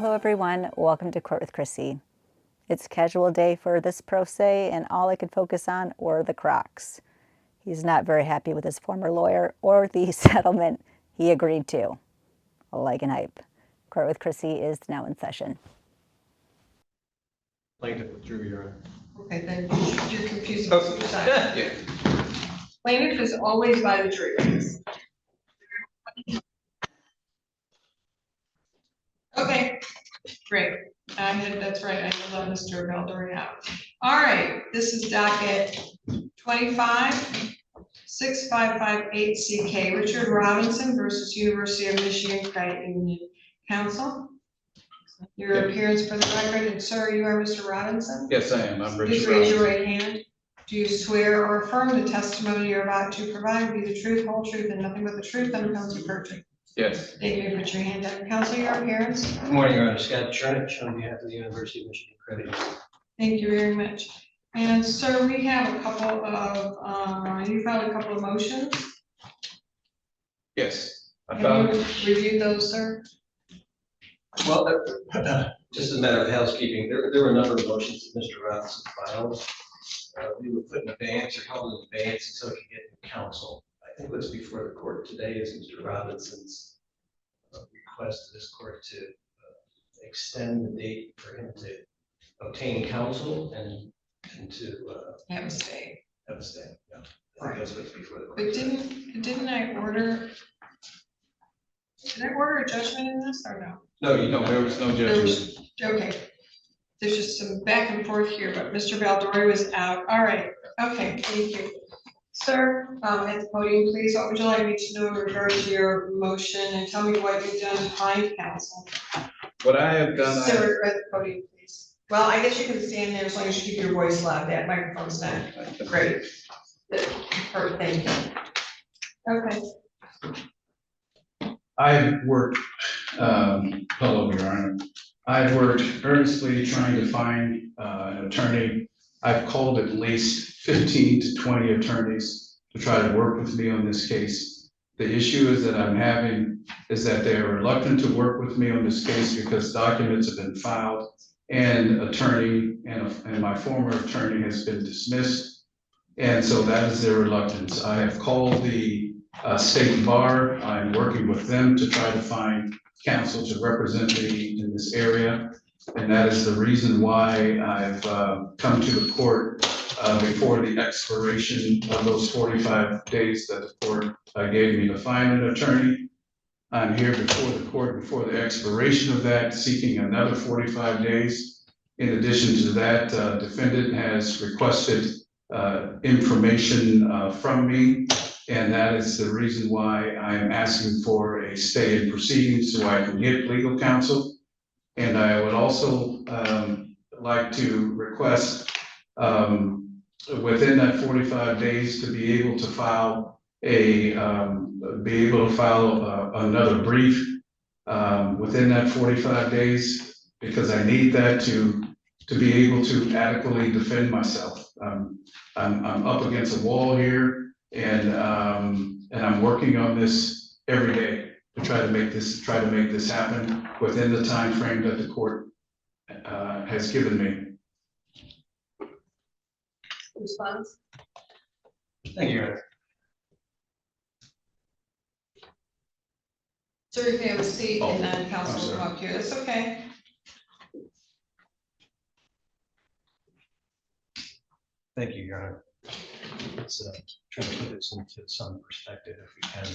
Hello everyone, welcome to Court with Krissy. It's casual day for this pro se and all I could focus on were the Crocs. He's not very happy with his former lawyer or the settlement he agreed to. Like and hype. Court with Krissy is now in session. Plaintiff withdrew, Your Honor. Okay, then you're confusing two sides. Yeah. Plaintiff is always by the tree. Okay, great. That's right, I know that Mr. Valdori out. All right, this is docket 25-6558 CK, Richard Robinson versus University of Michigan Credit Union. Counsel, your appearance for the record, and sir, you are Mr. Robinson? Yes, I am. I'm Richard Please raise your right hand. Do you swear or affirm the testimony you're about to provide be the truth, whole truth, and nothing but the truth under penalty of perjury? Yes. Thank you. Put your hand up. Counsel, your appearance. Good morning, Your Honor. Scott Chernich on behalf of the University of Michigan Credit Union. Thank you very much. And sir, we have a couple of, you filed a couple of motions. Yes. Have you reviewed those, sir? Well, just as a matter of housekeeping, there were a number of motions that Mr. Robinson filed. We were put in advance or held in advance until we could get to counsel. I think what's before the court today is Mr. Robinson's request to this court to extend the date for him to obtain counsel and to Have a stay. have a stay. Yeah. I think that's what's before the court. But didn't I order? Did I order a judgment in this or no? No, you No, know, there was no There judgment. was, okay. There's just some back and forth here, but Mr. Valdori was out. All right, okay, thank you. Sir, at the podium, please, what would you like me to do in regard to your motion, and tell me what you've done to find counsel? What I have done, Sir, at the podium, please. Well, I guess you can stand there as long as you keep your voice loud. That microphone's not great. Perfect, thank you. Okay. I've worked, hello, Your Honor. I've worked earnestly trying to find an attorney. I've called at least 15 to 20 attorneys to try to work with me on this case. The issue is that I'm having is that they're reluctant to work with me on this case because documents have been filed and attorney and my former attorney has been dismissed. And so that is their reluctance. I have called the state bar. I'm working with them to try to find counsel to represent me in this area. And that is the reason why I've come to the court before the expiration of those 45 days that the court gave me to find an attorney. I'm here before the court before the expiration of that, seeking another 45 days. In addition to that, defendant has requested information from me. And that is the reason why I am asking for a stay in proceedings so I can get legal counsel. And I would also like to request within that 45 days to be able to file another brief within that 45 days because I need that to be able to adequately defend myself. I'm up against a wall here. And I'm working on this every day to try to make this happen within the time frame that the court has given me. Response? thank you, Your Honor. Sir, you can have a seat and then I'm counsel will sorry. come up here. That's okay. Thank you, Your Honor. Let's try to put this into some perspective if we can.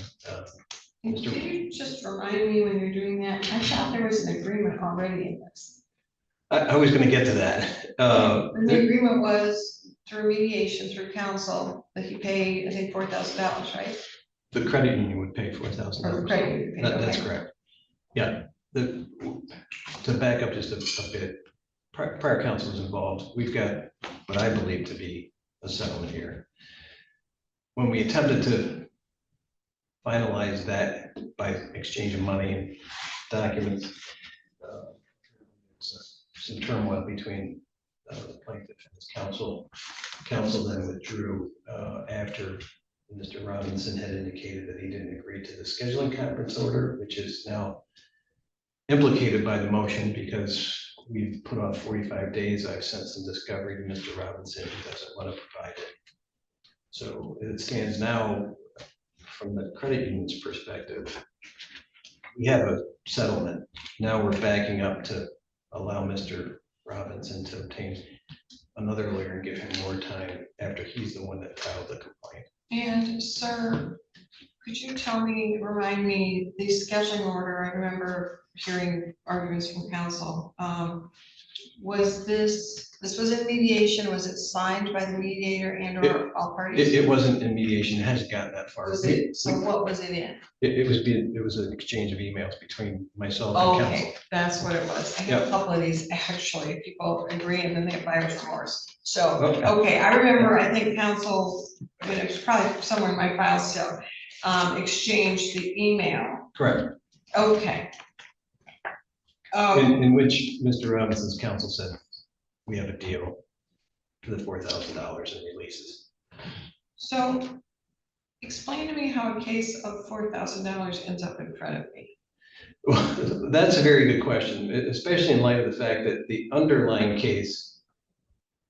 And Mr. Can you just remind me when you're doing that? I thought there was an agreement already in this. I was going to get to that. And the agreement was through mediation, through counsel, that you pay, I think, $4,000, right? The credit union would pay $4,000. Or the credit union, That's okay. correct. Yeah. To back up just a bit, prior counsel is involved. We've got what I believe to be a settlement here. When we attempted to finalize that by exchange of money and documents, some turmoil between the plaintiff and his counsel. Counsel then withdrew after Mr. Robinson had indicated that he didn't agree to the scheduling conference order, which is now implicated by the motion because we've put off 45 days. I've sent some discovery to Mr. Robinson. He doesn't want to provide it. So it stands now, from the credit union's perspective, we have a settlement. Now we're backing up to allow Mr. Robinson to obtain another lawyer and give him more time after he's the one that filed the complaint. And sir, could you remind me, the scheduling order, I remember hearing arguments from counsel. Was this was in mediation, was it signed by the mediator and or all parties? It wasn't in mediation, it hasn't gotten that far. Was it, so what was it in? It was an exchange of emails between myself and counsel. Okay, that's what it was. I have a couple of these, actually, people agree and then they have buyer's remorse. So, okay, I remember, I think counsel, I mean, it was probably somewhere in my files still, exchanged the email. Correct. Okay. In which Mr. Robinson's counsel said, we have a deal for the $4,000 in releases. So explain to me how a case of $4,000 ends up in front of me. Well, that's a very good question, especially in light of the fact that the underlying case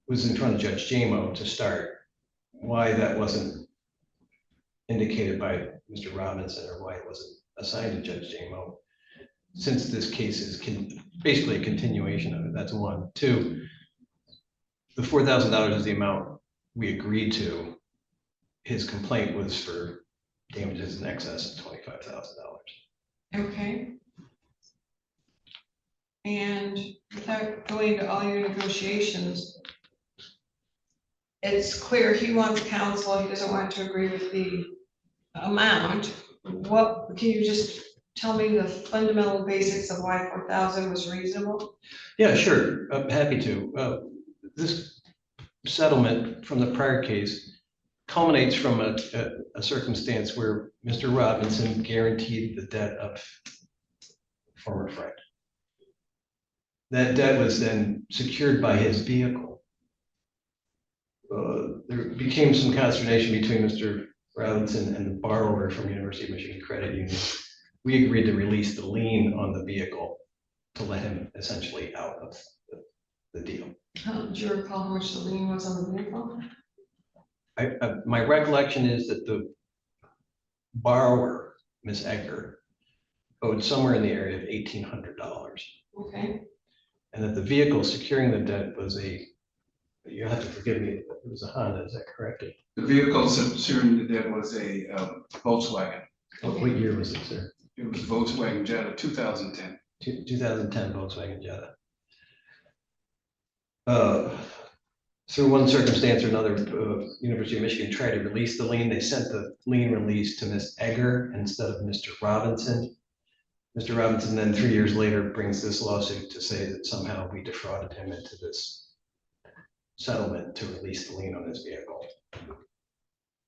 was in front of Judge Jamo to start. Why that wasn't indicated by Mr. Robinson or why it wasn't assigned to Judge Jamo, since this case is basically a continuation of it. That's one. Two, the $4,000 is the amount we agreed to. His complaint was for damages in excess of $25,000. Okay. And without going into all your negotiations, it's clear he wants counsel, he doesn't want to agree with the amount. What, can you just tell me the fundamental basics of why 4,000 was reasonable? Yeah, sure. I'm happy to. This settlement from the prior case culminates from a circumstance where Mr. Robinson guaranteed the debt of a former friend. That debt was then secured by his vehicle. There became some consternation between Mr. Robinson and the borrower from University of Michigan Credit Union. We agreed to release the lien on the vehicle to let him essentially out of the deal. Do you recall how much the lien was on the vehicle? My recollection is that the borrower, Ms. Egger, owed somewhere in the area of $1,800. Okay. And that the vehicle securing the debt was you have to forgive me, it was a Honda, is that correct? The vehicle securing the debt was a Volkswagen. What year was it, sir? It was Volkswagen Jetta 2010. 2010 Volkswagen Jetta. Through one circumstance or another, University of Michigan tried to release the lien. They sent the lien release to Ms. Egger instead of Mr. Robinson. Mr. Robinson then 3 years later brings this lawsuit to say that somehow we defrauded him into this settlement to release the lien on his vehicle.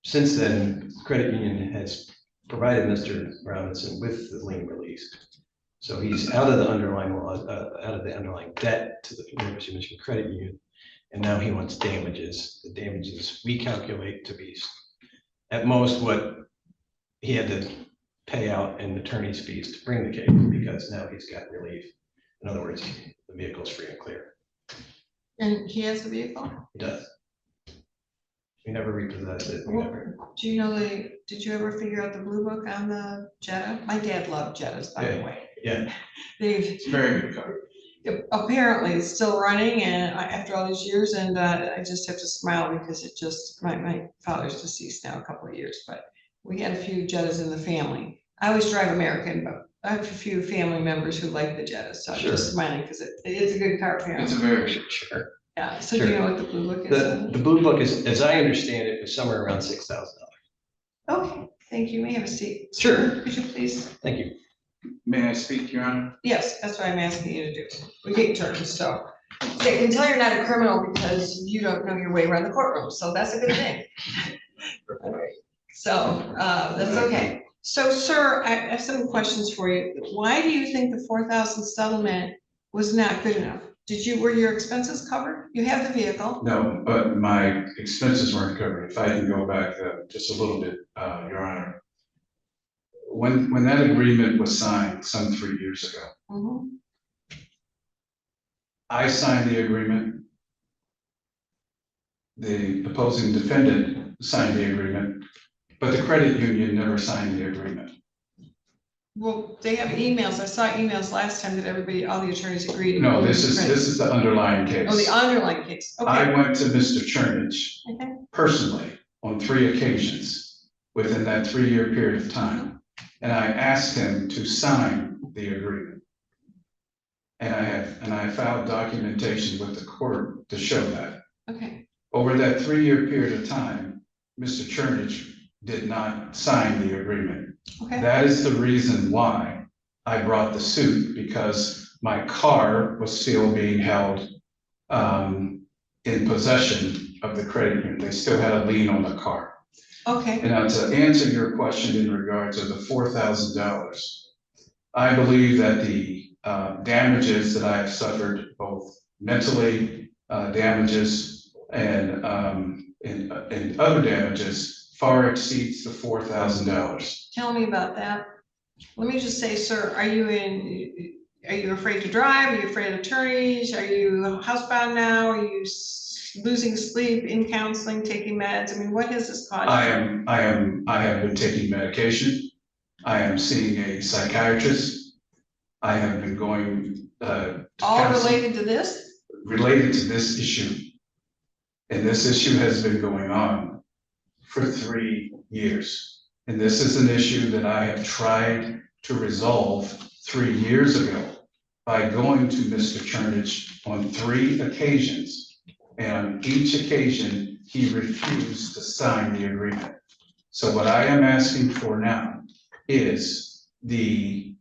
Since then, the credit union has provided Mr. Robinson with the lien release. So he's out of the underlying debt to the University of Michigan Credit Union. And now he wants damages. The damages we calculate to be at most what he had to pay out in attorney's fees to bring the case, because now he's got relief. In other words, the vehicle's free and clear. And he has the vehicle? He does. We never repossessed it. Do you know did you ever figure out the blue book on the Jetta? My dad loved Jettas, by the way. Yeah. It's a very good car. Apparently it's still running and after all these years, and I just have to smile because it just, my father's deceased now a couple of years, but we had a few Jettas in the family. I always drive American, but I have a few family members who like the Jettas, so I'm just smiling because it is a good car apparently. It's a very Sure. Yeah, so do you know what the blue book is? The blue book is, as I understand it, was somewhere around $6,000. Okay, thank you. May I have a seat? Sure. Could you please? Thank you. May I speak, Your Honor? Yes, that's what I'm asking you to do. We take turns, so they can tell you're not a criminal because you don't know your way around the courtroom, so that's a good thing. All right. So that's okay. So, sir, I have some questions for you. Why do you think the 4,000 settlement was not good enough? Were your expenses covered? You have the vehicle. No, but my expenses weren't covered. If I can go back just a little bit, Your Honor. when that agreement was signed some 3 years ago, Mhm. I signed the agreement. The opposing defendant signed the agreement, but the credit union never signed the agreement. Well, they have emails. I saw emails last time that everybody, all the attorneys agreed. No, this is the underlying case. Oh, the underlying case. I Okay. went to Mr. Chernich Okay. personally on 3 occasions within that 3-year period of time. And I asked him to sign the agreement. And I filed documentation with the court to show that. Okay. Over that 3-year period of time, Mr. Chernich did not sign the agreement. Okay. That is the reason why I brought the suit, because my car was still being held in possession of the credit union. They still had a lien on the car. Okay. And now to answer your question in regards to the $4,000, I believe that the damages that I have suffered, both mentally damages and other damages, far exceeds the $4,000. Tell me about that. Let me just say, sir, are you afraid to drive? Are you afraid of attorneys? Are you housebound now? Are you losing sleep, in counseling, taking meds? I mean, what has this caused? I have been taking medication. I am seeing a psychiatrist. I have been going to All counseling related to this? related to this issue. And this issue has been going on for 3 years. And this is an issue that I have tried to resolve 3 years ago by going to Mr. Chernich on 3 occasions. And on each occasion, he refused to sign the agreement. So what I am asking for now is the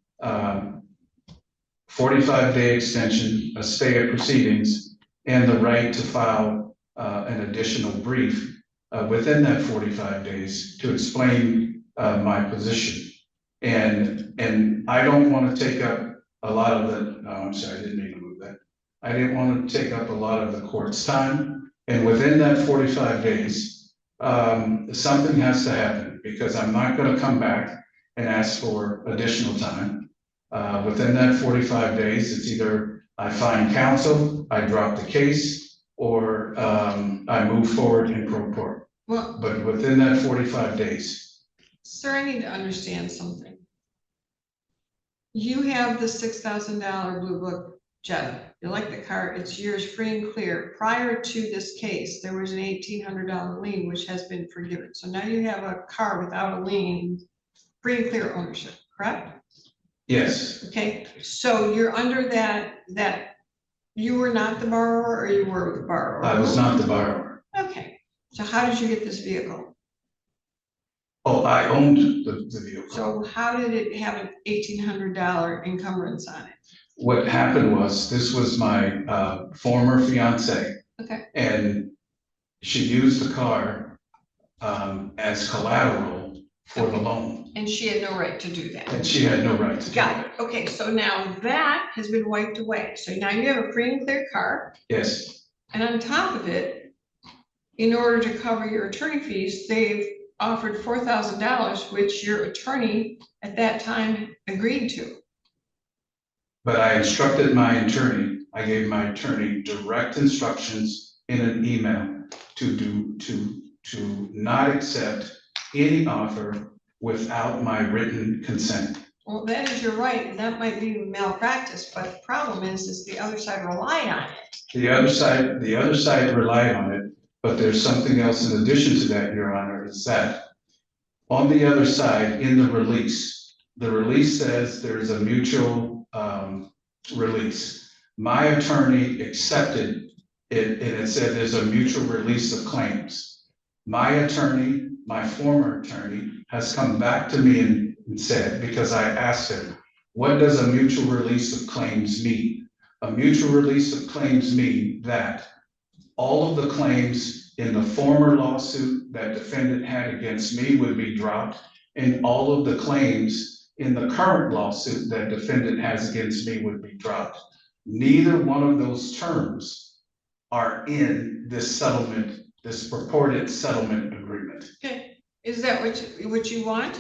45-day extension, a stay of proceedings, and the right to file an additional brief within that 45 days to explain my position. And I don't want to take up a lot of the, no, I'm sorry, I didn't mean to move that. I didn't want to take up a lot of the court's time. And within that 45 days, something has to happen, because I'm not going to come back and ask for additional time. Within that 45 days, it's either I find counsel, I drop the case, or I move forward in pro court. Well, But within that 45 days, sir, I need to understand something. You have the $6,000 Blue Book Jetta. You like the car, it's yours free and clear. Prior to this case, there was an $1,800 lien, which has been forgiven. So now you have a car without a lien, free and clear ownership, correct? yes, Okay, so you're under that you were not the borrower, or you were the borrower? I was not the borrower. Okay, so how did you get this vehicle? Oh, I owned the vehicle. So how did it have an $1,800 encumbrance on it? What happened was, this was my former fiance. Okay. And she used the car as collateral for the loan. And she had no right to do that? And she had no right to do Got it. it. Okay, so now that has been wiped away. So now you have a free and clear car. Yes, And on top of it, in order to cover your attorney fees, they've offered $4,000, which your attorney at that time agreed to. but I instructed my attorney, I gave my attorney direct instructions in an email to not accept any offer without my written consent. Well, that is your right, and that might be malpractice, but the problem is the other side relied on it. The other side relied on it, but there's something else in addition to that, Your Honor, is that on the other side, in the release says there's a mutual release. My attorney accepted it, and it said there's a mutual release of claims. My attorney, my former attorney, has come back to me and said, because I asked him, what does a mutual release of claims mean? A mutual release of claims mean that all of the claims in the former lawsuit that defendant had against me would be dropped, and all of the claims in the current lawsuit that defendant has against me would be dropped. Neither one of those terms are in this settlement, this purported settlement agreement. Okay, is that what you want?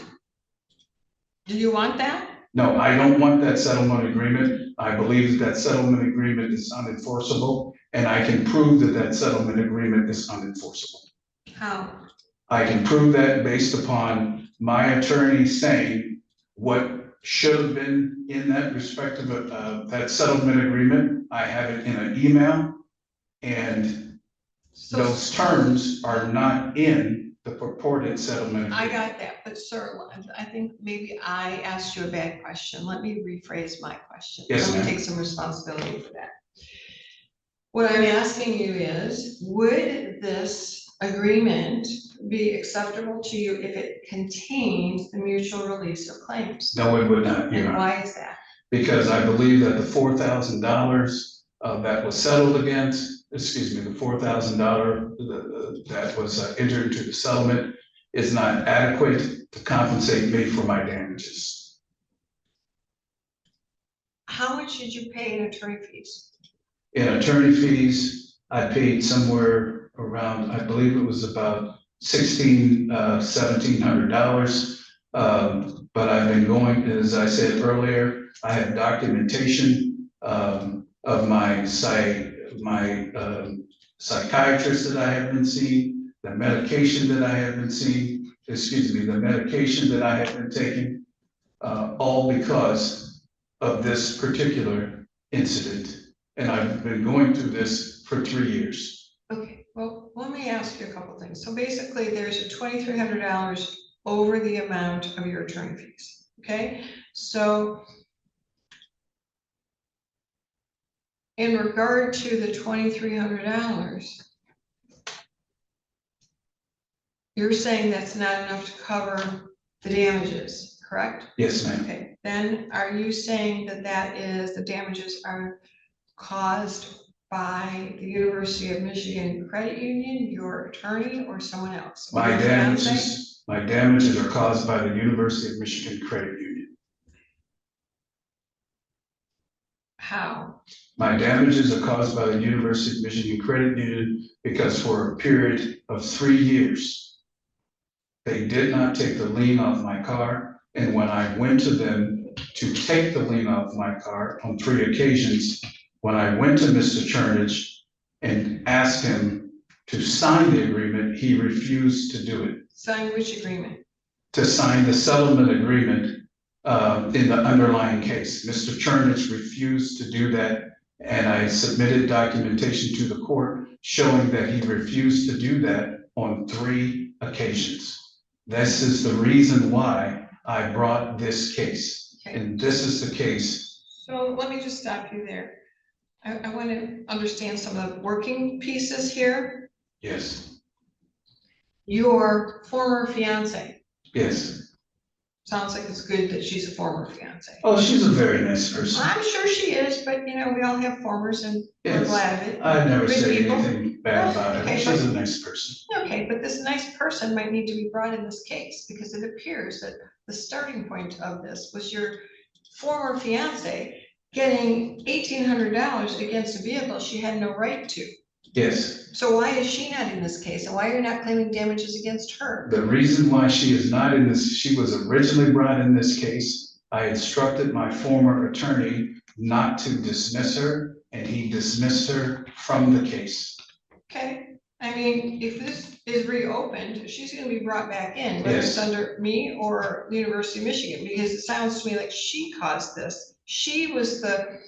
Do you want that? No, I don't want that settlement agreement. I believe that settlement agreement is unenforceable, and I can prove that that settlement agreement is unenforceable. How? I can prove that based upon my attorney saying what should have been in that respective, that settlement agreement. I have it in an email, and So those terms are not in the purported settlement I agreement. got that, but sir, I think maybe I asked you a bad question. Let me rephrase my question. Yes, Let me ma'am. take some responsibility for that. What I'm asking you is, would this agreement be acceptable to you if it contained the mutual release of claims? No, it would not, Your And Honor. why is that? Because I believe that the $4,000 that was settled against, excuse me, the $4,000 that was entered into the settlement is not adequate to compensate me for my damages. How much did you pay in attorney fees? In attorney fees, I paid somewhere around, I believe it was about $1,700. But I've been going, as I said earlier, I have documentation of my psychiatrist that I have been seeing, the medication that I have been seeing, the medication that I have been taking, all because of this particular incident. And I've been going through this for 3 years. Okay, well, let me ask you a couple things. So basically, there's a $2,300 over the amount of your attorney fees, okay? So in regard to the $2,300, you're saying that's not enough to cover the damages, correct? Yes, ma'am. Okay, then are you saying that the damages are caused by the University of Michigan Credit Union, your attorney, or someone else? My Your fiance? damages are caused by the University of Michigan Credit Union. How? My damages are caused by the University of Michigan Credit Union because for a period of 3 years, they did not take the lien off my car. And when I went to them to take the lien off my car on 3 occasions, when I went to Mr. Chernich and asked him to sign the agreement, he refused to do it. Sign which agreement? To sign the settlement agreement in the underlying case. Mr. Chernich refused to do that, and I submitted documentation to the court showing that he refused to do that on 3 occasions. This is the reason why I brought this case, Okay. and this is the case. So let me just stop you there. I want to understand some of the working pieces here. Yes, Your former fiance, yes. sounds like it's good that she's a former fiance. Oh, she's a very nice person. I'm sure she is, but you know, we all have formers and we're Yes. glad of it. I never Good said people. anything bad about her. Okay, She's a nice person. Okay, but this nice person might need to be brought in this case because it appears that the starting point of this was your former fiance getting $1,800 against a vehicle she had no right to. Yes. So why is she not in this case, and why are you not claiming damages against her? The reason why she is not in this, she was originally brought in this case. I instructed my former attorney not to dismiss her, and he dismissed her from the case. Okay, I mean, if this is reopened, she's gonna be brought back in, whether it's Yes. under me or the University of Michigan, because it sounds to me like she caused this. She was the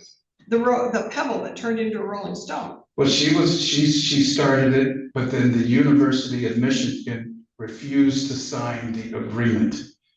pebble that turned into a rolling stone. Well, she started it, but then the University of Michigan refused to sign the agreement.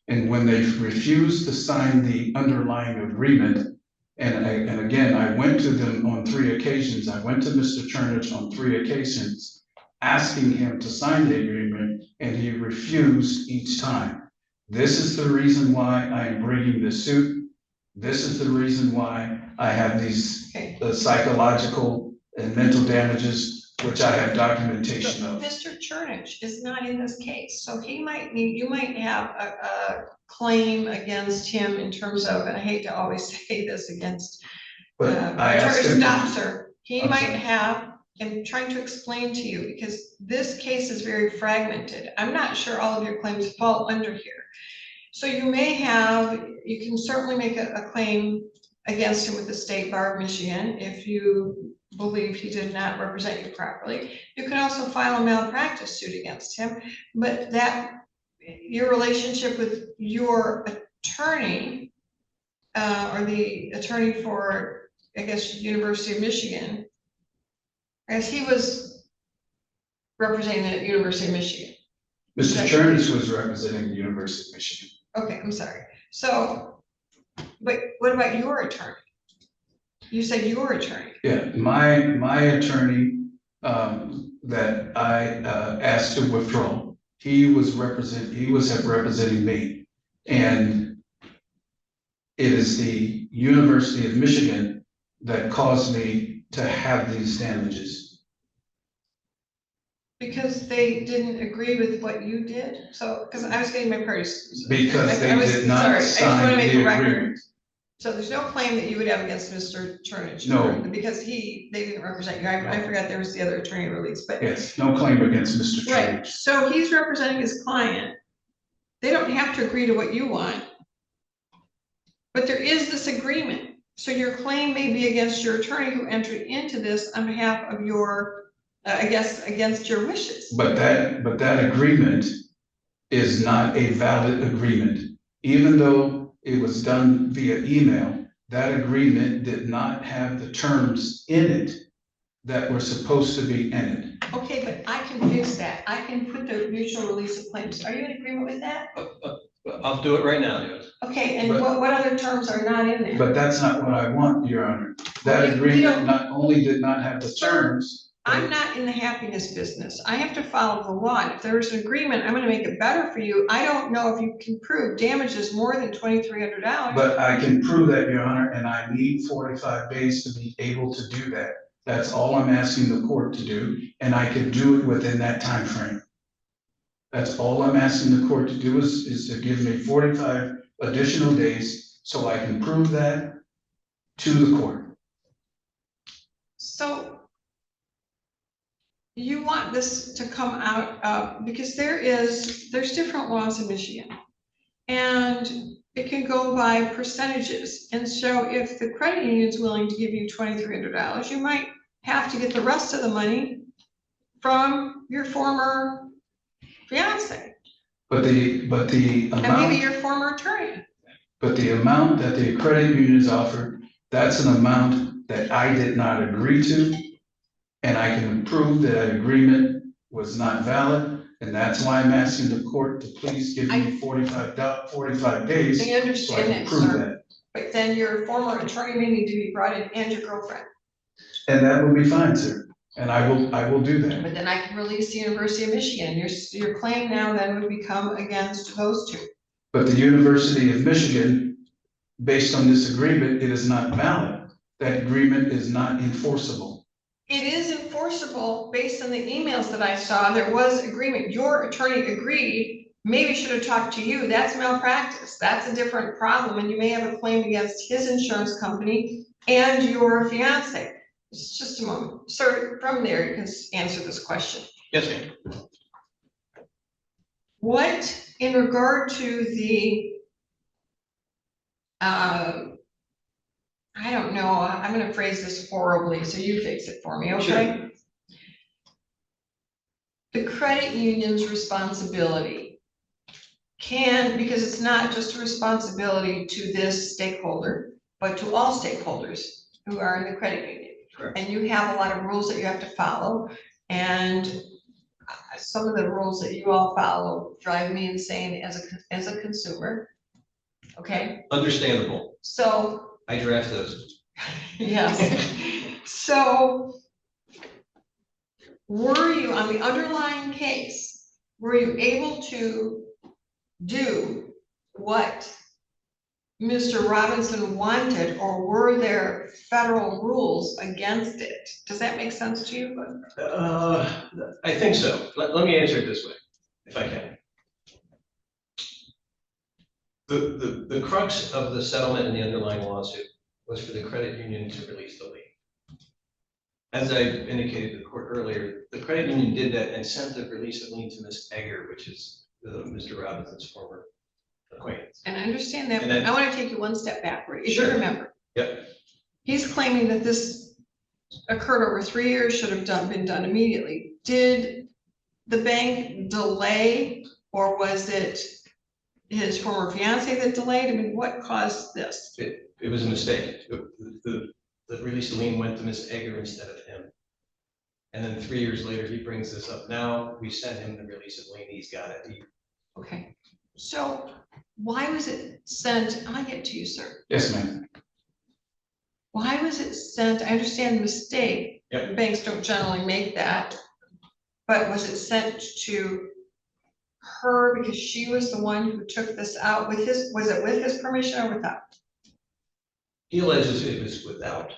And when they refused to sign the underlying agreement, and again, I went to them on 3 occasions. I went to Mr. Chernich on 3 occasions, asking him to sign the agreement, and he refused each time. This is the reason why I am bringing this suit. This is the reason why I have these Okay. Psychological and mental damages, which I have documentation But of. Mr. Chernich is not in this case, so you might have a claim against him in terms of, and I hate to always say this against. But I asked him. Stop, sir. He I'm might sorry. have, I'm trying to explain to you, because this case is very fragmented. I'm not sure all of your claims fall under here. So you can certainly make a claim against him with the State Bar of Michigan if you believe he did not represent you properly. You can also file a malpractice suit against him, but your relationship with your attorney, or the attorney for, I guess, University of Michigan, as he was representing the University of Michigan. Mr. Chernus was representing the University of Michigan. Okay, I'm sorry. So, but what about your attorney? You said your attorney. Yeah, my attorney, that I, asked to withdraw, he was representing me. And it is the University of Michigan that caused me to have these damages. Because they didn't agree with what you did? So, because I was getting my parties. Because they did not Sorry, I just want to sign make the a record. agreement. So there's no claim that you would have against Mr. Chernich? No. Because they didn't represent you. I forgot there was the other attorney release, but. Yes, no claim against Mr. Right, Chernus. so he's representing his client. They don't have to agree to what you want. But there is this agreement. So your claim may be against your attorney who entered into this on behalf of your, I guess, against your wishes. But that agreement is not a valid agreement. Even though it was done via email, that agreement did not have the terms in it that were supposed to be in it. Okay, but I can fix that. I can put the mutual release of claims. Are you in agreement with that? I'll do it right now, Judge. Okay, and But- what other terms are not in there? But that's not what I want, Your Honor. That We agreement don't- not only did not have the Sir, terms. I'm not in the happiness business. I have to follow the law. And if there's an agreement, I'm gonna make it better for you. I don't know if you can prove damages more than $2,300. But I can prove that, Your Honor, and I need 45 days to be able to do that. That's all I'm asking the court to do, and I can do it within that time frame. That's all I'm asking the court to do is to give me 45 additional days so I can prove that to the court. So you want this to come out, because there's different laws in Michigan. And it can go by percentages. And so if the credit union is willing to give you $2,300, you might have to get the rest of the money from your former fiance. But the And maybe amount, your former attorney. but the amount that the credit union has offered, that's an amount that I did not agree to. And I can prove that agreement was not valid, and that's why I'm asking the court to please give me 45 days. I So I understand can that, prove sir. that. But then your former attorney may need to be brought in and your girlfriend. And that will be fine, sir. And I will do that. But then I can release the University of Michigan. Your claim now then would become against those two. But the University of Michigan, based on this agreement, it is not valid. That agreement is not enforceable. It is enforceable based on the emails that I saw. There was agreement. Your attorney agreed, maybe should have talked to you. That's malpractice. That's a different problem. And you may have a claim against his insurance company and your fiance. It's just a moment. Sir, from there, you can answer this question. Yes, ma'am. What, in regard to the, I don't know, I'm gonna phrase this horribly, so you fix it for me, okay? The credit union's responsibility because it's not just a responsibility to this stakeholder, but to all stakeholders who are in the credit union. Correct. And you have a lot of rules that you have to follow, and some of the rules that you all follow drive me insane as a consumer. Okay, Understandable. so, I draft those. yes. So were you, on the underlying case, were you able to do what Mr. Robinson wanted, or were there federal rules against it? Does that make sense to you? I think so. Let me answer it this way, if I can. The crux of the settlement in the underlying lawsuit was for the credit union to release the lien. As I indicated to the court earlier, the credit union did that and sent the release of lien to Ms. Egger, which is Mr. Robinson's former acquaintance. And I understand that, And but then- I want to take you one step backward. If you Sure. remember, Yep, he's claiming that this occurred over 3 years, should have been done immediately. Did the bank delay, or was it his former fiance that delayed? I mean, what caused this? it was a mistake. The release of lien went to Ms. Egger instead of him. And then 3 years later, he brings this up. Now, we sent him the release of lien, he's got it. Okay, so why was it sent? I'll get to you, sir. Yes, ma'am. Why was it sent? I understand the mistake. Yep. Banks don't generally make that. But was it sent to her because she was the one who took this out with was it with his permission or without? He alleges it was without.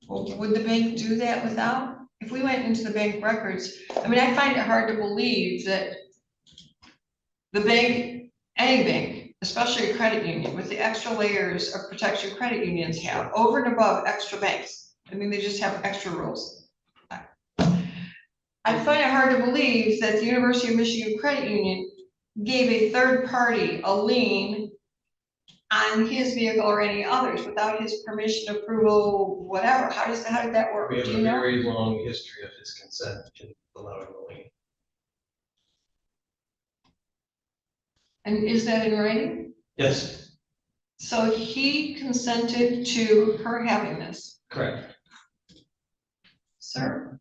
Well, would the bank do that without? If we went into the bank records, I mean, I find it hard to believe that the bank, any bank, especially a credit union, with the extra layers of protection credit unions have over and above extra banks. I mean, they just have extra rules. I find it hard to believe that the University of Michigan Credit Union gave a third party a lien on his vehicle or any others without his permission, approval, whatever. How did that work? We have Do a you know? very long history of his consent in allowing the lien. And is that in writing? Yes, So he consented to her having this. correct. Sir,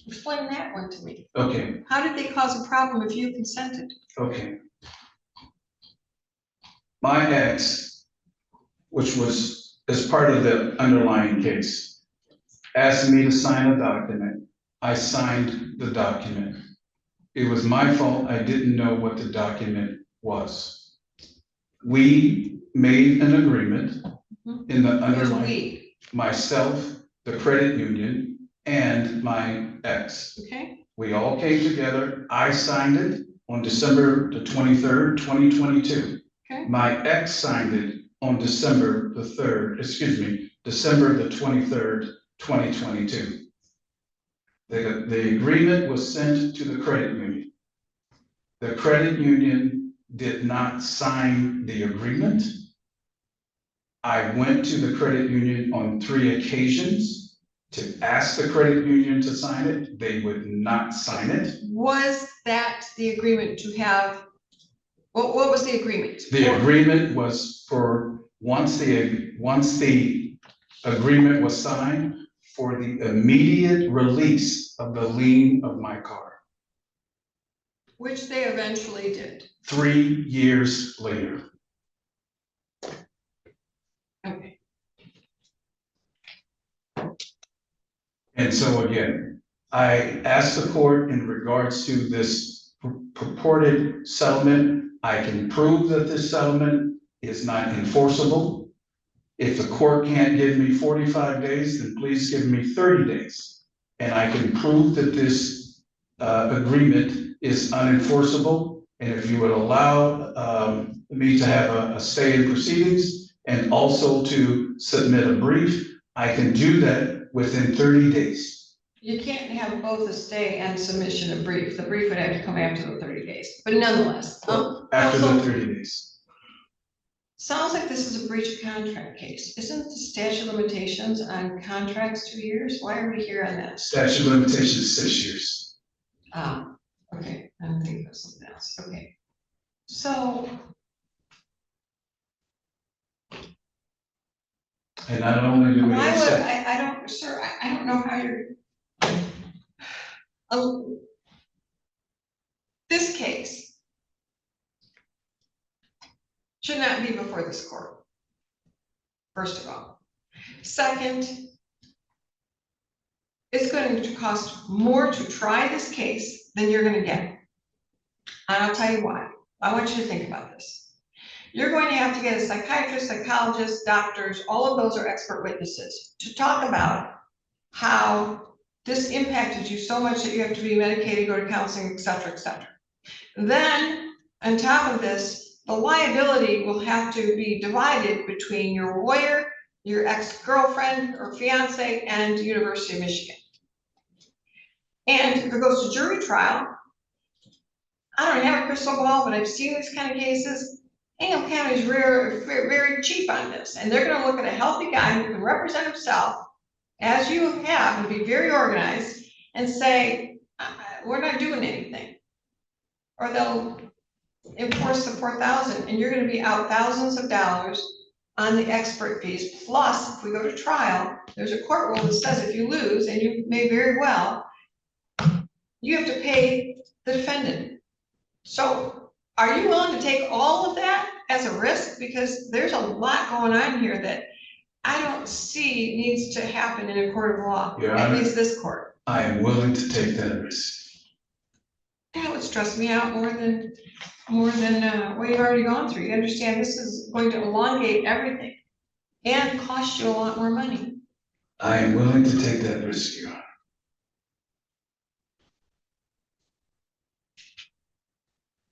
explain that one to me. Okay, How did they cause a problem if you consented? okay. My ex, which was as part of the underlying case, asked me to sign a document. I signed the document. It was my fault. I didn't know what the document was. We made an agreement in the Who's underlying, we? myself, the credit union, and my ex. Okay, We all came together. I signed it on December the 23rd, 2022. okay. My ex signed it on December the 23rd, 2022. The agreement was sent to the credit union. The credit union did not sign the agreement. I went to the credit union on 3 occasions to ask the credit union to sign it. They would not sign it. Was that the agreement to have, what was the agreement? The agreement was for, once the agreement was signed, for the immediate release of the lien of my car. Which they eventually did. 3 years later. Okay. And so again, I asked the court in regards to this purported settlement. I can prove that this settlement is not enforceable. If the court can't give me 45 days, then please give me 30 days. And I can prove that this agreement is unenforceable. And if you would allow me to have a stay in proceedings and also to submit a brief, I can do that within 30 days. You can't have both a stay and submission of brief. The brief would have to come after the 30 days, but nonetheless. After the counsel, 30 days. sounds like this is a breach of contract case. Isn't the statute of limitations on contracts 2 years? Why are we here on that? Statute of limitations, 6 years. Ah, okay, I'm thinking of something else. Okay. So, And not only do we why would, accept, I don't, sir, I don't know how you're. This case should not be before this court, first of all. Second, it's going to cost more to try this case than you're gonna get. And I'll tell you why. I want you to think about this. You're going to have to get a psychiatrist, psychologist, doctors, all of those are expert witnesses to talk about how this impacted you so much that you have to be medicated, go to counseling, et cetera, et cetera. Then, on top of this, the liability will have to be divided between your lawyer, your ex-girlfriend or fiance, and the University of Michigan. And if it goes to jury trial, I don't have a crystal ball, but I've seen these kind of cases, Hingham County is very, very cheap on this, and they're gonna look at a healthy guy who can represent himself, as you have, and be very organized, and say, we're not doing anything. Or they'll enforce the 4,000, and you're gonna be out thousands of dollars on the expert fees. Plus, if we go to trial, there's a court rule that says if you lose, and you may very well, you have to pay the defendant. So are you willing to take all of that as a risk? Because there's a lot going on here that I don't see needs to happen in a court of law, Your at Honor. least this court. I am willing to take that risk. That would stress me out more than what you've already gone through. You understand this is going to elongate everything and cost you a lot more money. I am willing to take that risk, Your Honor.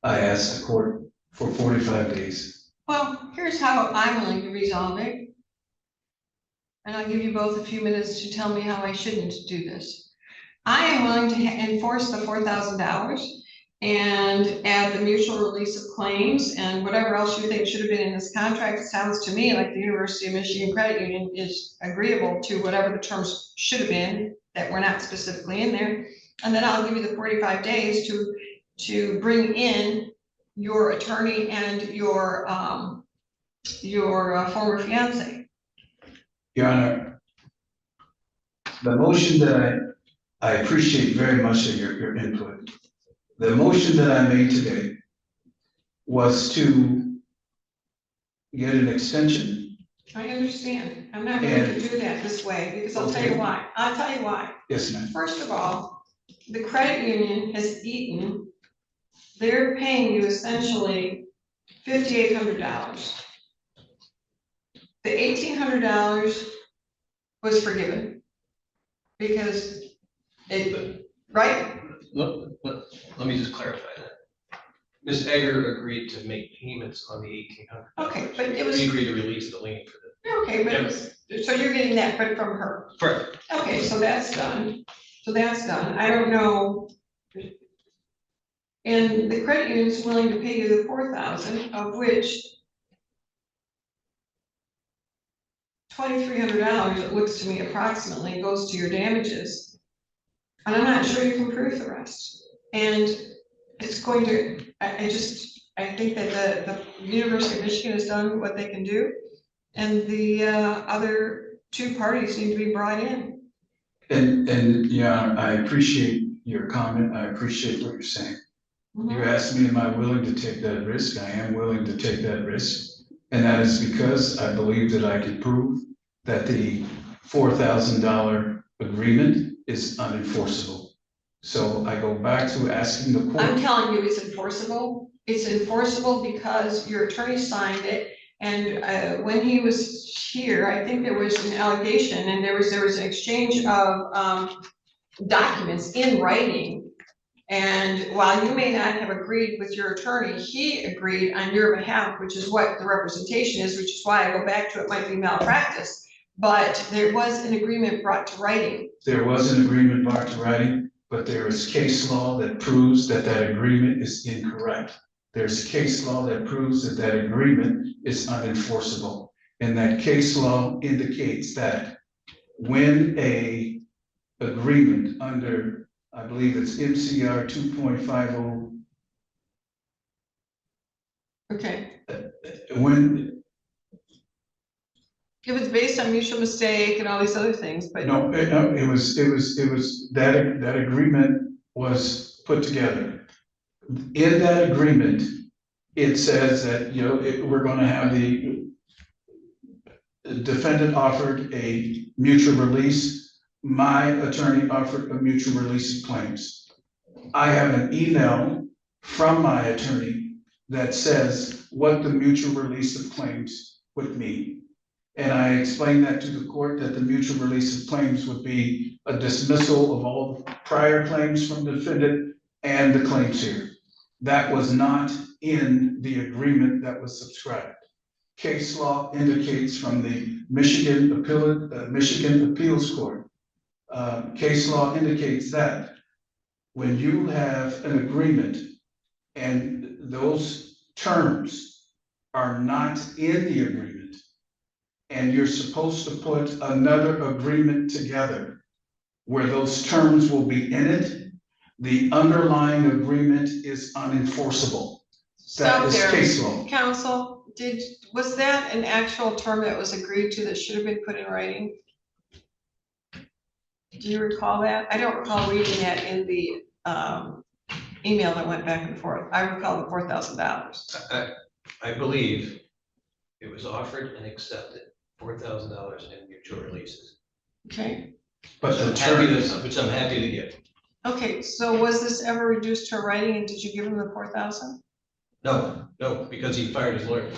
I asked the court for 45 days. Well, here's how I'm willing to resolve it. And I'll give you both a few minutes to tell me how I shouldn't do this. I am willing to enforce the $4,000 and add the mutual release of claims and whatever else you think should have been in this contract. It sounds to me like the University of Michigan Credit Union is agreeable to whatever the terms should have been that were not specifically in there. And then I'll give you the 45 days to bring in your attorney and your former fiance. Your Honor, the motion that I appreciate very much of your input. The motion that I made today was to get an extension. I understand. I'm not going to do that this way because I'll tell you why. I'll tell you why. Yes, ma'am. First of all, the credit union has eaten, they're paying you essentially $5,800. The $1,800 was forgiven because it, right? Let me just clarify that. Ms. Egger agreed to make payments on the $1,800. Okay, but it was, We agreed to release the lien for that. okay, but it was, so you're getting that, but from her. Correct. Okay, so that's done. So that's done. I don't know. And the credit union is willing to pay you the 4,000, of which $2,300, it looks to me approximately, goes to your damages. And I'm not sure you can prove the rest. And it's going to, I think that the University of Michigan has done what they can do. And the other two parties need to be brought in. And yeah, I appreciate your comment. I appreciate what you're saying. You asked me, am I willing to take that risk? I am willing to take that risk. And that is because I believe that I can prove that the $4,000 agreement is unenforceable. So I go back to asking the court. I'm telling you, it's enforceable. It's enforceable because your attorney signed it. And when he was here, I think there was an allegation and there was an exchange of documents in writing. And while you may not have agreed with your attorney, he agreed on your behalf, which is what the representation is, which is why I go back to it might be malpractice. But there was an agreement brought to writing. There was an agreement brought to writing, but there is case law that proves that that agreement is incorrect. There's case law that proves that that agreement is unenforceable. And that case law indicates that when a agreement under, I believe it's MCR 2.50. Okay. When, It was based on mutual mistake and all these other things, but. no, it was that agreement was put together. In that agreement, it says that, you know, we're going to have the defendant offered a mutual release. My attorney offered a mutual release of claims. I have an email from my attorney that says what the mutual release of claims would mean. And I explained that to the court that the mutual release of claims would be a dismissal of all prior claims from the defendant and the claims here. That was not in the agreement that was subscribed. Case law indicates from the Michigan Appeals Court. Case law indicates that when you have an agreement and those terms are not in the agreement, and you're supposed to put another agreement together where those terms will be in it, the underlying agreement is unenforceable. That Stop is there. case law. Counsel, was that an actual term that was agreed to that should have been put in writing? Do you recall that? I don't recall reading that in the email that went back and forth. I recall the $4,000. I believe it was offered and accepted, $4,000 in mutual releases. Okay, But the Which I'm happy to give. okay, so was this ever reduced to writing and did you give him the 4,000? No, because he fired his lawyer.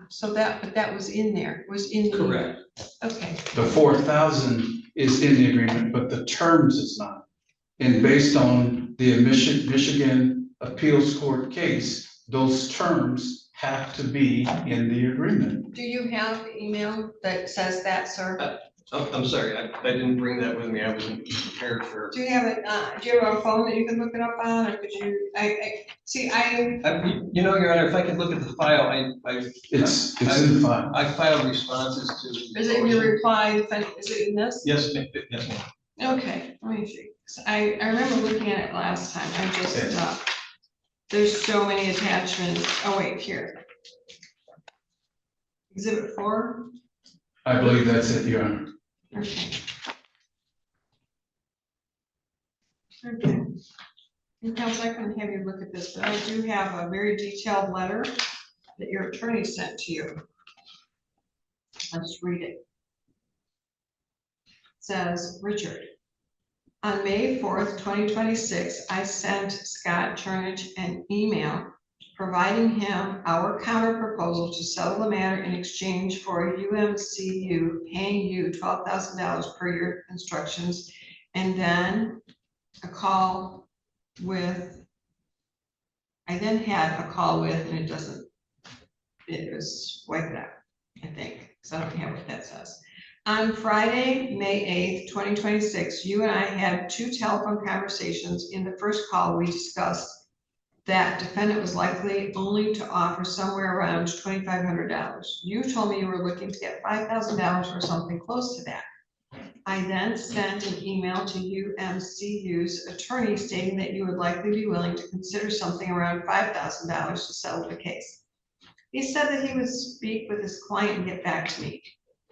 So that was in there, was in the. Correct. Okay, the 4,000 is in the agreement, but the terms is not. And based on the Michigan Appeals Court case, those terms have to be in the agreement. do you have the email that says that, sir? Oh, I'm sorry, I didn't bring that with me, I wasn't prepared for. Do you have it, do you have a phone that you can look it up on, or could you, You know, Your Honor, if I could look at the file, It's in the file. I filed responses to. is it in your reply, is it in this? Yes, yes, ma'am. Okay, let me see. 'Cause I remember looking at it last time, I just, there's so many attachments. Oh, wait, here. Exhibit 4? I believe that's it, Your Honor. Okay. Okay. And counsel, I couldn't have you look at this, but I do have a very detailed letter that your attorney sent to you. Let's read it. It says, Richard, on May 4th, 2026, I sent Scott Chernich an email providing him our counter proposal to settle the matter in exchange for UMCU paying you $12,000 per your instructions, and then a call with, I then had a call with, and it was wiped out, I think, because I don't have what that says. On Friday, May 8th, 2026, you and I had 2 telephone conversations. In the first call, we discussed that defendant was likely only to offer somewhere around $2,500. You told me you were looking to get $5,000 or something close to that. I then sent an email to UMCU's attorney stating that you would likely be willing to consider something around $5,000 to settle the case. He said that he would speak with his client and get back to me.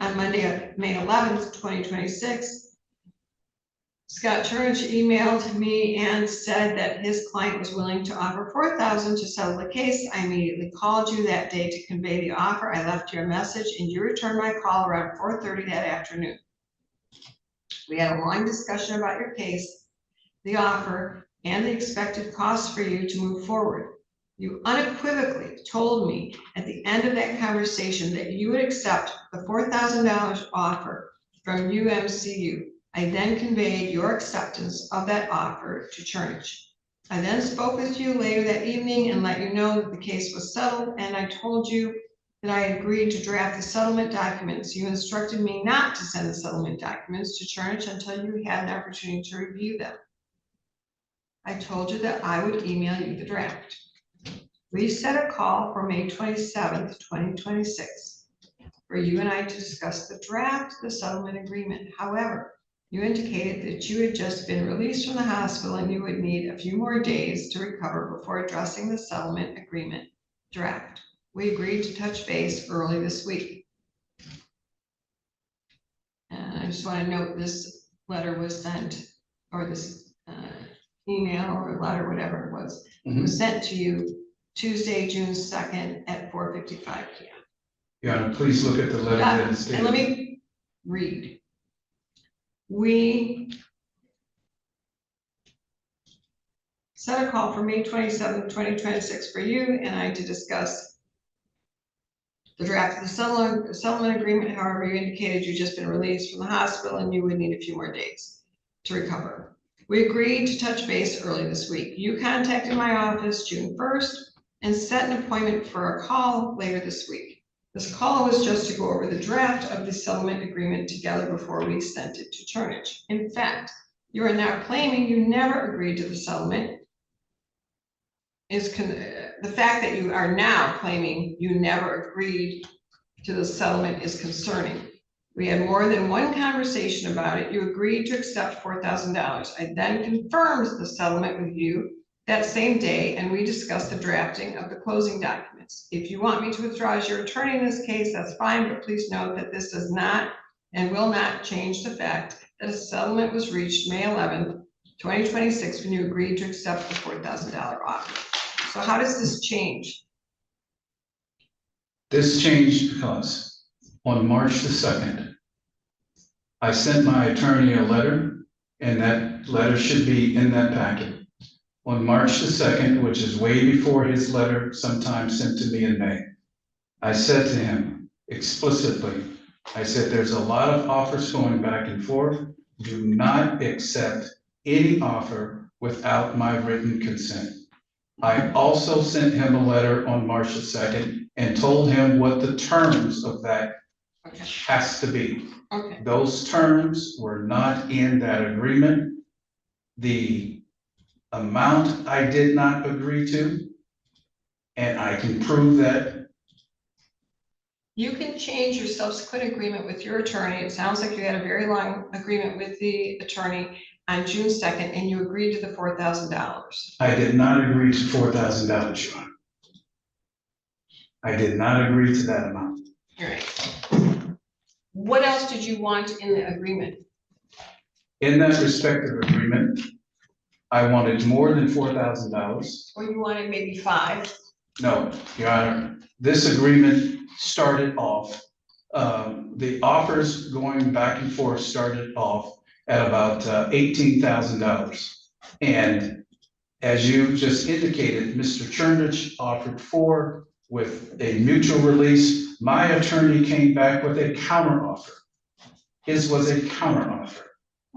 On Monday, May 11th, 2026, Scott Chernich emailed me and said that his client was willing to offer $4,000 to settle the case. I immediately called you that day to convey the offer. I left you a message and you returned my call around 4:30 that afternoon. We had a long discussion about your case, the offer, and the expected costs for you to move forward. You unequivocally told me at the end of that conversation that you would accept the $4,000 offer from UMCU. I then conveyed your acceptance of that offer to Chernich. I then spoke with you later that evening and let you know that the case was settled, and I told you that I agreed to draft the settlement documents. You instructed me not to send the settlement documents to Chernich until you had an opportunity to review them. I told you that I would email you the draft. We set a call for May 27th, 2026, for you and I to discuss the draft of the settlement agreement. However, you indicated that you had just been released from the hospital and you would need a few more days to recover before addressing the settlement agreement draft. We agreed to touch base early this week. And I just want to note this letter was sent, or this email or letter, whatever it was sent to you Tuesday, June 2nd at 4:55 p.m. Yeah, please look at the letter that is And stated. let me read. We set a call for May 27th, 2026 for you and I to discuss the draft of the settlement agreement. However, you indicated you'd just been released from the hospital and you would need a few more days to recover. We agreed to touch base early this week. You contacted my office June 1st and set an appointment for a call later this week. This call was just to go over the draft of the settlement agreement together before we sent it to Chernich. In fact, you are now claiming you never agreed to the settlement. the fact that you are now claiming you never agreed to the settlement is concerning. We had more than one conversation about it. You agreed to accept $4,000. I then confirmed the settlement with you that same day, and we discussed the drafting of the closing documents. If you want me to withdraw as your attorney in this case, that's fine, but please note that this does not and will not change the fact that a settlement was reached May 11th, 2026, when you agreed to accept the $4,000 offer. So how does this change? This changed because on March the 2nd, I sent my attorney a letter, and that letter should be in that packet. On March the 2nd, which is way before his letter sometime sent to me in May, I said to him explicitly, I said, there's a lot of offers going back and forth. Do not accept any offer without my written consent. I also sent him a letter on March the 2nd and told him what the terms of that Okay, has to be. okay. Those terms were not in that agreement. The amount I did not agree to, and I can prove that. You can change your subsequent agreement with your attorney. It sounds like you had a very long agreement with the attorney on June 2nd, and you agreed to the $4,000. I did not agree to $4,000, Your Honor. I did not agree to that amount. All right. What else did you want in the agreement? In that respective agreement, I wanted more than $4,000. Or you wanted maybe 5? No, Your Honor, this agreement started off, the offers going back and forth started off at about $18,000. And as you just indicated, Mr. Chernich offered 4 with a mutual release. My attorney came back with a counteroffer. His was a counteroffer.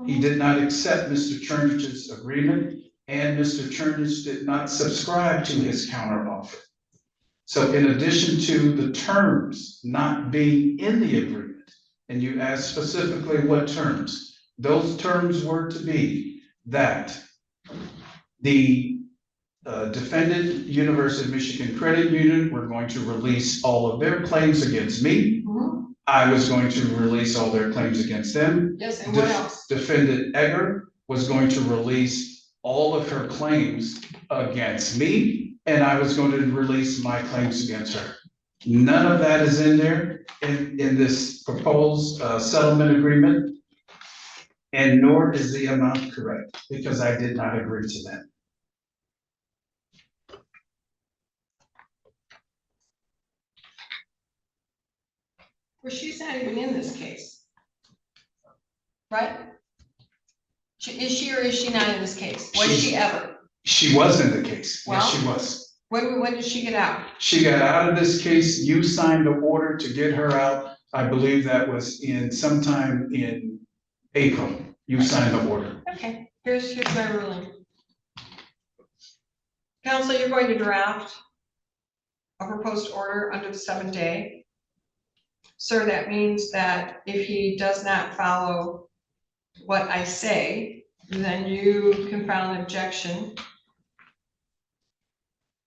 He did not accept Mr. Chernich's agreement, and Mr. Chernich did not subscribe to his counteroffer. So in addition to the terms not being in the agreement, and you asked specifically what terms, those terms were to be that the defendant, University of Michigan Credit Union, were going to release all of their claims against me. I was going to release all their claims against them. Yes, and what else? Defendant Egger was going to release all of her claims against me, and I was going to release my claims against her. None of that is in there in this proposed settlement agreement, and nor is the amount correct, because I did not agree to that. Well, she's not even in this case. Right? Is she or is she not in this case? Was she ever? She was in the case. Yes, Well, she was. When did she get out? She got out of this case. You signed the order to get her out. I believe that was sometime in April. You signed the order. Okay, here's my ruling. Counsel, you're going to draft a proposed order under the 7-day. Sir, that means that if he does not follow what I say, then you can file an objection.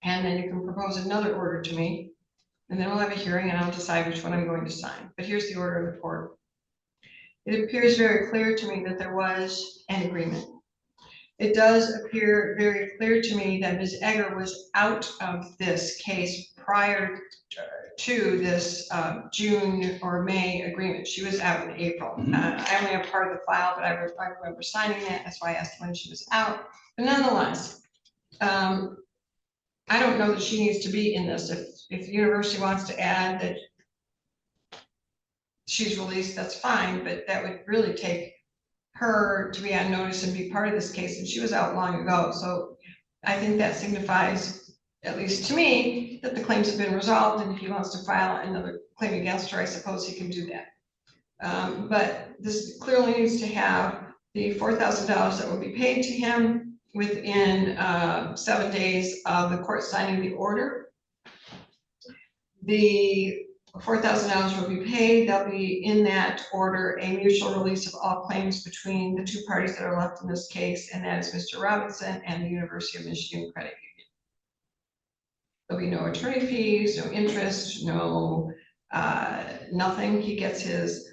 And then you can propose another order to me. And then we'll have a hearing and I'll decide which one I'm going to sign. But here's the order of the court. It appears very clear to me that there was an agreement. It does appear very clear to me that Ms. Egger was out of this case prior to this June or May agreement. She was out in April. I only have part of the file, but I remember signing that. That's why I asked when she was out. But nonetheless, I don't know that she needs to be in this. If the university wants to add that she's released, that's fine, but that would really take her to be on notice and be part of this case, and she was out long ago. So I think that signifies, at least to me, that the claims have been resolved, and if he wants to file another claim against her, I suppose he can do that. But this clearly needs to have the $4,000 that will be paid to him within 7 days of the court signing the order. The $4,000 will be paid. There'll be in that order a mutual release of all claims between the 2 parties that are left in this case, and that is Mr. Robinson and the University of Michigan Credit There'll be no attorney fees, no interest, no, nothing. He gets his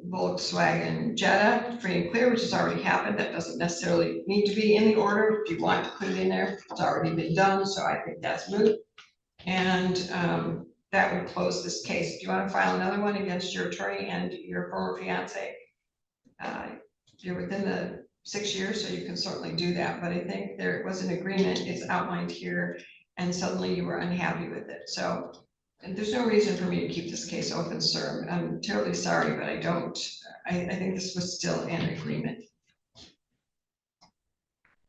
Volkswagen Jetta free and clear, which has already happened. That doesn't necessarily need to be in the order. If you want to put it in there, it's already been done, so I think that's moot. And that would close this case. If you want to file another one against your attorney and your former fiance, you're within the 6 years, so you can certainly do that. But I think there was an agreement, it's outlined here, and suddenly you were unhappy with it. So and there's no reason for me to keep this case open, sir. I'm terribly sorry, but I don't. I think this was still an agreement.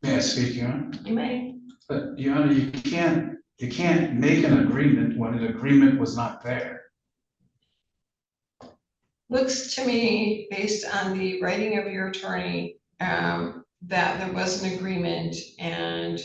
May I speak, Your Honor? You may. But Your Honor, you can't make an agreement when an agreement was not there. Looks to me, based on the writing of your attorney, that there was an agreement. And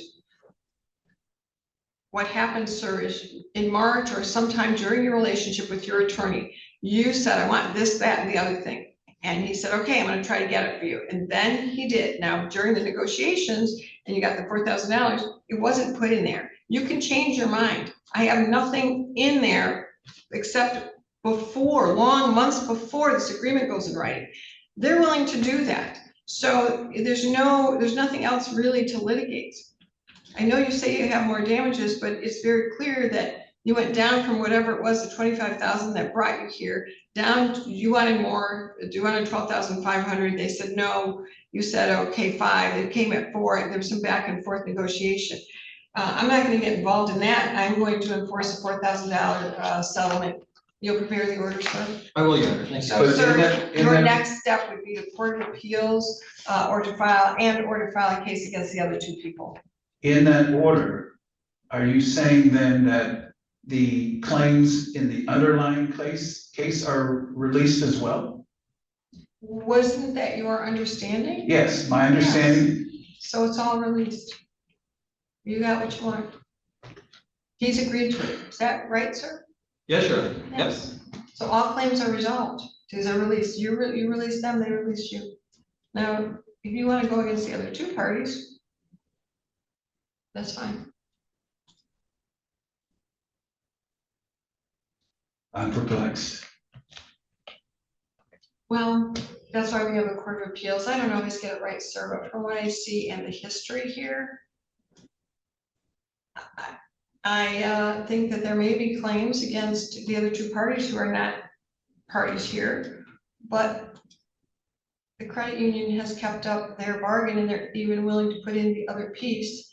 what happened, sir, is in March or sometime during your relationship with your attorney, you said, I want this, that, and the other thing. And he said, okay, I'm going to try to get it for you. And then he did. Now, during the negotiations, and you got the $4,000, it wasn't put in there. You can change your mind. I have nothing in there except before, long months before this agreement goes in writing. They're willing to do that. So there's nothing else really to litigate. I know you say you have more damages, but it's very clear that you went down from whatever it was, the 25,000 that brought you here, down to, you wanted more, you wanted 12,500. They said no. You said, okay, 5. It came at 4. There was some back and forth negotiation. I'm not going to get involved in that. I'm going to enforce a $4,000 settlement. You'll prepare the order, sir? I will, Your Honor. Thank you. So, sir, your next step would be the Court of Appeals or to file a case against the other 2 people. In that order, are you saying then that the claims in the underlying case are released as well? Wasn't that your understanding? Yes, my understanding. So it's all released. You got what you want. He's agreed to it. Is that right, sir? Yes, Your Honor. Yes. So all claims are resolved. These are released. You release them, they release you. Now, if you want to go against the other 2 parties, that's fine. I'm perplexed. Well, that's why we have a Court of Appeals. I don't always get it right, sir, but from what I see in the history here, I think that there may be claims against the other 2 parties who are not parties here, but the credit union has kept up their bargain and they're even willing to put in the other piece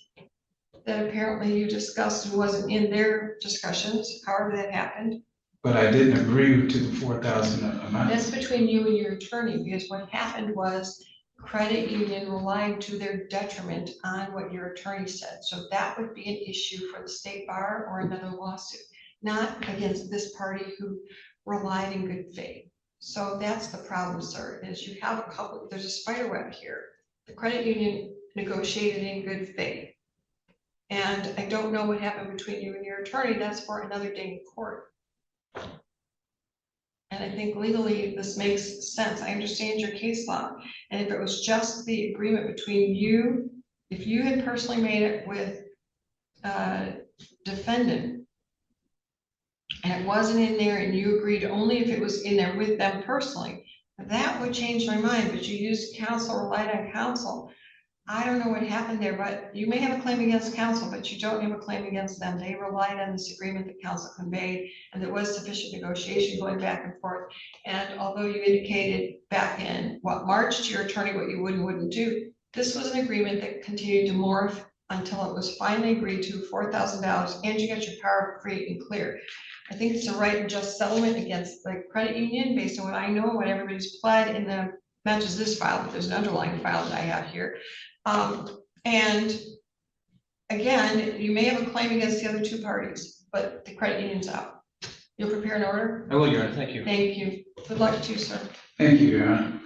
that apparently you discussed and wasn't in their discussions, however that happened. But I didn't agree to the 4,000 amount. That's between you and your attorney, because what happened was credit union relied to their detriment on what your attorney said. So that would be an issue for the state bar or another lawsuit, not against this party who relied in good faith. So that's the problem, sir, is you have there's a spider web here. The credit union negotiated in good faith. And I don't know what happened between you and your attorney. That's for another day in court. And I think legally this makes sense. I understand your case law. And if it was just the agreement between you, if you had personally made it with defendant and it wasn't in there and you agreed only if it was in there with them personally, that would change my mind. But you used counsel, relied on counsel. I don't know what happened there, but you may have a claim against counsel, but you don't have a claim against them. They relied on this agreement that counsel conveyed, and there was sufficient negotiation going back and forth. And although you indicated back in March to your attorney what you would and wouldn't do, this was an agreement that continued to morph until it was finally agreed to, $4,000, and you got your power free and clear. I think it's a right and just settlement against the credit union based on what I know, what everybody's pled in the, not just this file, but there's an underlying file that I have here. And again, you may have a claim against the other 2 parties, but the credit union's out. You'll prepare an order? I will, Your Honor. Thank you. Thank you. Good luck to you, sir. Thank you, Your Honor.